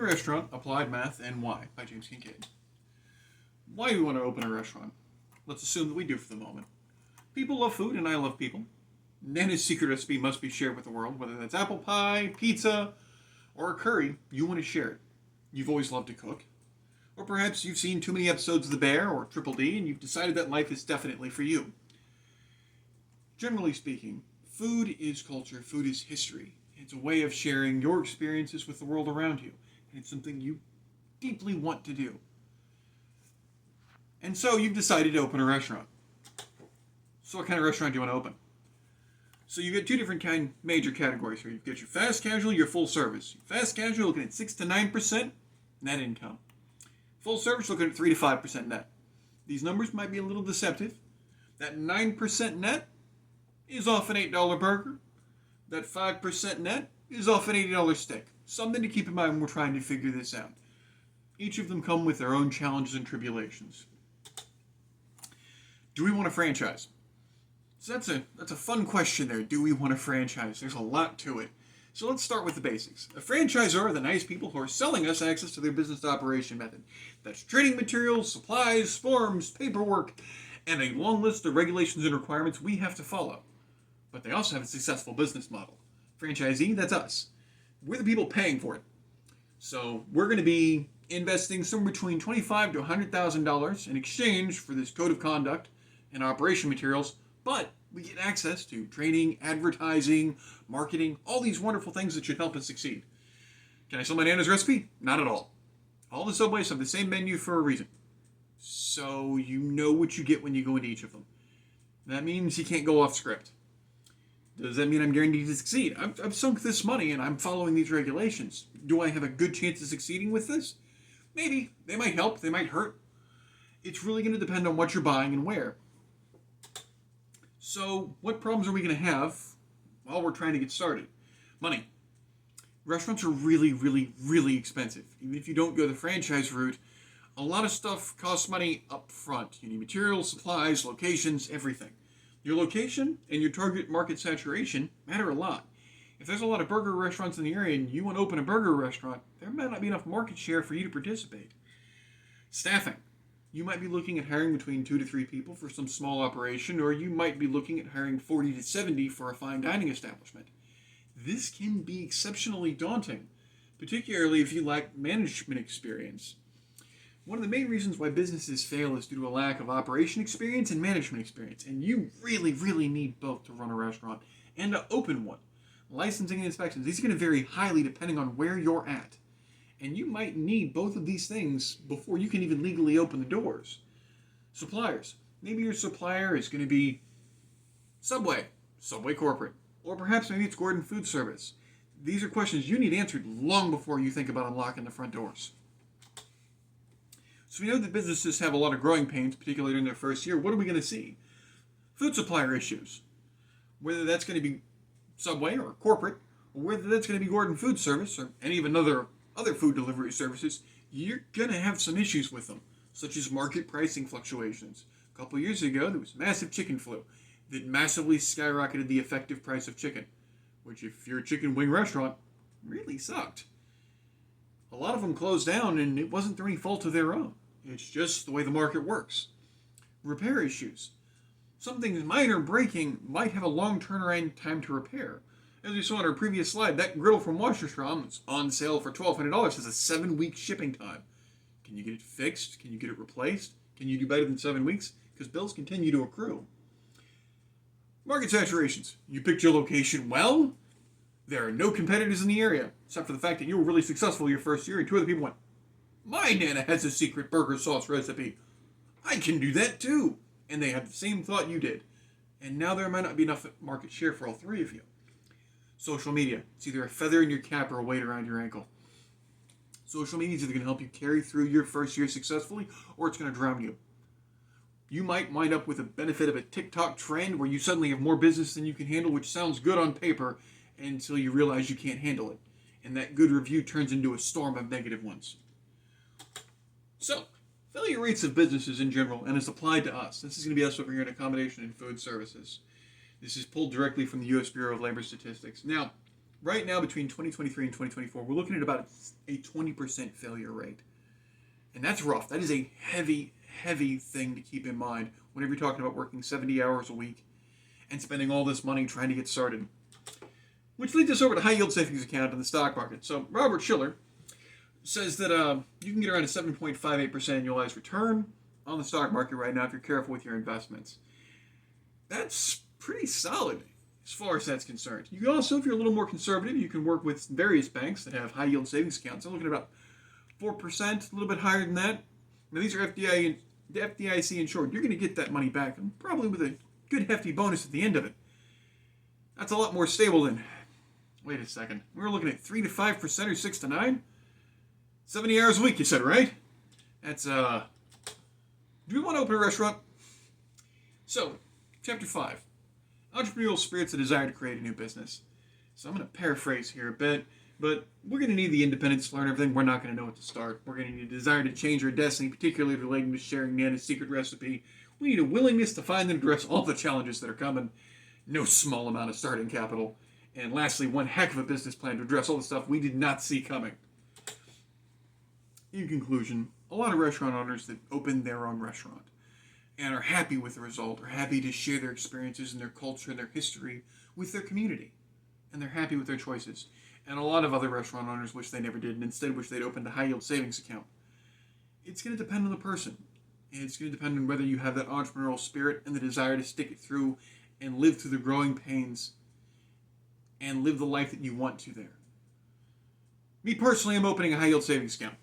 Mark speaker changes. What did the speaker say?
Speaker 1: Restaurant, Applied Math, and Why by James Kincaid. Why do we want to open a restaurant? Let's assume that we do for the moment. People love food, and I love people. Nana's secret recipe must be shared with the world, whether that's apple pie, pizza, or a curry. You want to share it. You've always loved to cook. Or perhaps you've seen too many episodes of The Bear or Triple D, and you've decided that life is definitely for you. Generally speaking, food is culture, food is history. It's a way of sharing your experiences with the world around you, and it's something you deeply want to do. And so you've decided to open a restaurant. So what kind of restaurant do you want to open? So you get two different major categories here. You've got your fast casual, your full service. Fast casual, looking at 6 to 9% net income. Full service, looking at 3 to 5% net. These numbers might be a little deceptive. That 9% net is off an $8 burger. That 5% net is off an $80 steak. Something to keep in mind when we're trying to figure this out. Each of them come with their own challenges and tribulations. Do we want a franchise? So that's a fun question there. Do we want a franchise? There's a lot to it. So let's start with the basics. A franchisor are the nice people who are selling us access to their business operation method. That's training materials, supplies, forms, paperwork, and a long list of regulations and requirements we have to follow. But they also have a successful business model. Franchisee, that's us. We're the people paying for it. So we're going to be investing somewhere between $25,000 to $100,000 in exchange for this code of conduct and operation materials, but we get access to training, advertising, marketing, all these wonderful things that should help us succeed. Can I sell my Nana's recipe? Not at all. All the Subways have the same menu for a reason. So you know what you get when you go into each of them. That means you can't go off script. Does that mean I'm guaranteed to succeed? I've sunk this money and I'm following these regulations. Do I have a good chance of succeeding with this? Maybe. They might help. They might hurt. It's really going to depend on what you're buying and where. So, what problems are we going to have while we're trying to get started? Money. Restaurants are really, really, really expensive. Even if you don't go the franchise route, a lot of stuff costs money up front. You need materials, supplies, locations, everything. Your location and your target market saturation matter a lot. If there's a lot of burger restaurants in the area and you want to open a burger restaurant, there might not be enough market share for you to participate. Staffing. You might be looking at hiring between 2 to 3 people for some small operation, or you might be looking at hiring 40 to 70 for a fine dining establishment. This can be exceptionally daunting, particularly if you lack management experience. One of the main reasons why businesses fail is due to a lack of operation experience and management experience, and you really, really need both to run a restaurant and to open one. Licensing and inspections, these are going to vary highly depending on where you're at. And you might need both of these things before you can even legally open the doors. Suppliers. Maybe your supplier is going to be Subway Corporate, or perhaps maybe it's Gordon Food Service. These are questions you need answered long before you think about unlocking the front doors. So we know that businesses have a lot of growing pains, particularly in their first year. What are we going to see? Food supplier issues. Whether that's going to be Subway or corporate, or whether that's going to be Gordon Food Service or any of other food delivery services, you're going to have some issues with them, such as market pricing fluctuations. A couple years ago, there was massive chicken flu that massively skyrocketed the effective price of chicken, which if you're a chicken wing restaurant, really sucked. A lot of them closed down, and it wasn't through any fault of their own. It's just the way the market works. Repair issues. Something minor breaking might have a long turnaround time to repair. As we saw in our previous slide, that griddle from Wasserstrom that's on sale for $1,200 has a 7-week shipping time. Can you get it fixed? Can you get it replaced? Can you do better than 7 weeks? Because bills continue to accrue. Market saturations. You picked your location well. There are no competitors in the area, except for the fact that you were really successful your first year, and 2 other people went, "My Nana has a secret burger sauce recipe. I can do that too." And they had the same thought you did. And now there might not be enough market share for all 3 of you. Social media. It's either a feather in your cap or a weight around your ankle. Social media is either going to help you carry through your first year successfully, or it's going to drown you. You might wind up with the benefit of a TikTok trend where you suddenly have more business than you can handle, which sounds good on paper until you realize you can't handle it. And that good review turns into a storm of negative ones. So, failure rates of businesses in general, and it's applied to us. This is going to be us over here in accommodation and food services. This is pulled directly from the U.S. Bureau of Labor Statistics. Now, right now between 2023 and 2024, we're looking at about a 20% failure rate. And that's rough. That is a heavy, heavy thing to keep in mind whenever you're talking about working 70 hours a week and spending all this money trying to get started. Which leads us over to high yield savings account in the stock market. So Robert Schiller says that you can get around a 7.58% annualized return on the stock market right now if you're careful with your investments. That's pretty solid as far as that's concerned. You can also, if you're a little more conservative, you can work with various banks that have high yield savings accounts. I'm looking at about 4%, a little bit higher than that. Now these are FDIC insured. You're going to get that money back, and probably with a good hefty bonus at the end of it. That's a lot more stable than, wait a second, we were looking at 3 to 5% or 6 to 9? 70 hours a week, you said, right? That's, do we want to open a restaurant? So, Chapter 5. Entrepreneurial spirit's a desire to create a new business. So I'm going to paraphrase here a bit, but we're going to need the independence to learn everything. We're not going to know what to start. We're going to need a desire to change our destiny, particularly relating to sharing Nana's secret recipe. We need a willingness to find and address all the challenges that are coming. No small amount of starting capital. And lastly, one heck of a business plan to address all the stuff we did not see coming. In conclusion, a lot of restaurant owners that open their own restaurant and are happy with the result, are happy to share their experiences and their culture and their history with their community. And they're happy with their choices. And a lot of other restaurant owners wish they never did and instead wish they'd opened a high yield savings account. It's going to depend on the person. And it's going to depend on whether you have that entrepreneurial spirit and the desire to stick it through and live through the growing pains and live the life that you want to there. Me personally, I'm opening a high yield savings account.